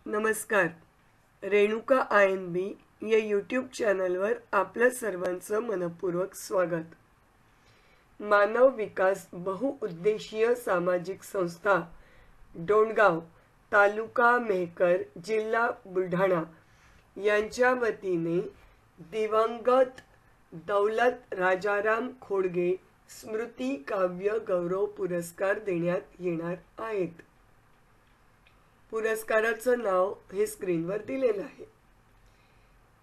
नमस्कार. रेणुका INB या YouTube चॅनलवर आपल्या सर्वांचं मनपूर्वक स्वागत. मानव विकास बहुउद्देशीय सामाजिक संस्था डोणगाव, तालुका मेहकर, जिल्हा बुलढाणा यांच्या वतीने दिवंगत दौलत राजाराम खोडगे स्मृती काव्य गौरव पुरस्कार देण्यात येणार आहेत. पुरस्काराचं नाव हे स्क्रीनवर दिलेलं आहे.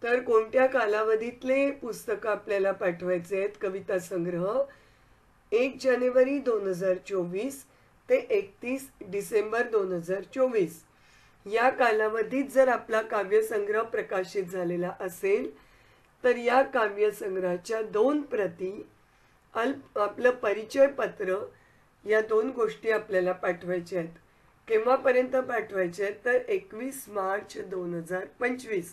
तर कोणत्या कालावधीतले पुस्तक आपल्याला पाठवायचे आहेत? कविता संग्रह 1 जानेवारी 2024 ते 31 डिसेंबर 2024 या कालावधीत जर आपला काव्यसंग्रह प्रकाशित झालेला असेल तर या काव्यसंग्रहाच्या 2 प्रती, आपलं परिचय पत्र या 2 गोष्टी आपल्याला पाठवायच्या आहेत. केव्हापर्यंत पाठवायचे आहेत तर 21 मार्च 2025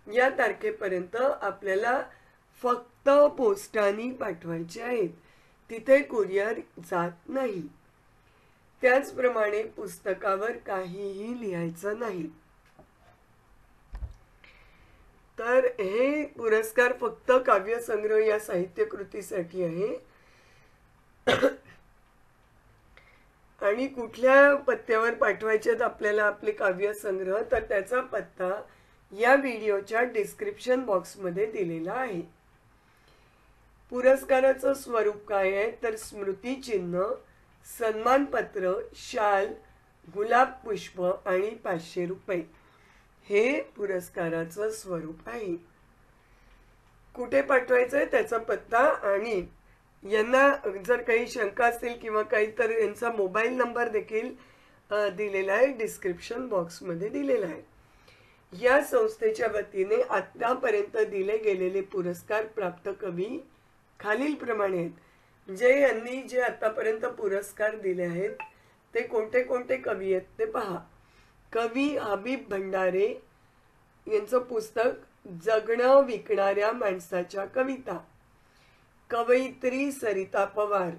या तारखेपर्यंत आपल्याला फक्त पोस्टाने पाठवायचे आहेत. तिथे कुरिअर जात नाही. त्याचप्रमाणे पुस्तकावर काहीही लिहायचं नाही. तर हे पुरस्कार फक्त काव्यसंग्रह या साहित्यकृतीसाठी आहे. आणि कुठल्या पत्त्यावर पाठवायचे आपल्याला आपले काव्यसंग्रह तर त्याचा पत्ता या व्हिडिओच्या डिस्क्रिप्शन बॉक्समध्ये दिलेला आहे. पुरस्काराचं स्वरूप काय आहे तर स्मृतिचिन्ह, सन्मानपत्र, शाल, गुलाब पुष्प आणि 500 रुपये हे पुरस्काराचं स्वरूप आहे. कुठे पाठवायचं आहे त्याचा पत्ता आणि यांना जर काही शंका असतील किंवा काही तर यांचा मोबाईल नंबर देखील दिलेला आहे, डिस्क्रिप्शन बॉक्समध्ये दिलेला आहे. या संस्थेच्या वतीने आतापर्यंत दिले गेलेले पुरस्कार प्राप्त कवी खालील प्रमाणे आहेत. म्हणजे यांनी जे आतापर्यंत पुरस्कार दिले आहेत ते कोणते कोणते कवी आहेत ते पहा. कवी हबीब भंडारे यांचं पुस्तक जगणं विकणाऱ्या माणसाच्या कविता. कवयित्री सरिता पवार,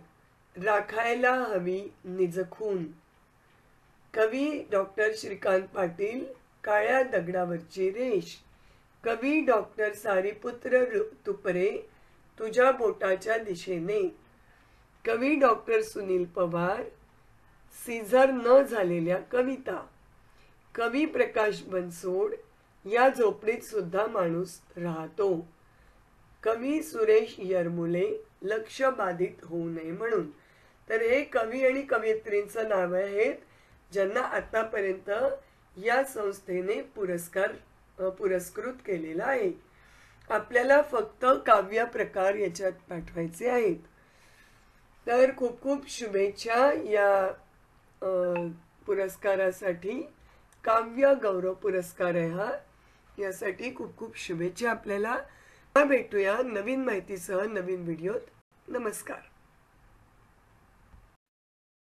राखायला हवी निजखून. कवी डॉक्टर श्रीकांत पाटील, काळ्या दगडावरची रेष. कवी डॉक्टर सारीपुत्र तुपरे, तुझ्या बोटाच्या दिशेने. कवी डॉक्टर सुनील पवार, सीझर न झालेल्या कविता. कवी प्रकाश बनसोड, या झोपडीत सुद्धा माणूस राहतो. कवी सुरेश यरमुले, लक्ष बाधित होऊ नये म्हणून. तर हे कवी आणि कवयित्रींचं नाव आहेत ज्यांना आतापर्यंत या संस्थेने पुरस्कृत केलेला आहे. आपल्याला फक्त काव्य प्रकार याच्यात पाठवायचे आहेत. तर खूप खूप शुभेच्छा या पुरस्कारासाठी. काव्य गौरव पुरस्कार आहे हा. यासाठी खूप खूप शुभेच्छा आपल्याला. भेटूया नवीन माहितीसह नवीन व्हिडिओत. नमस्कार.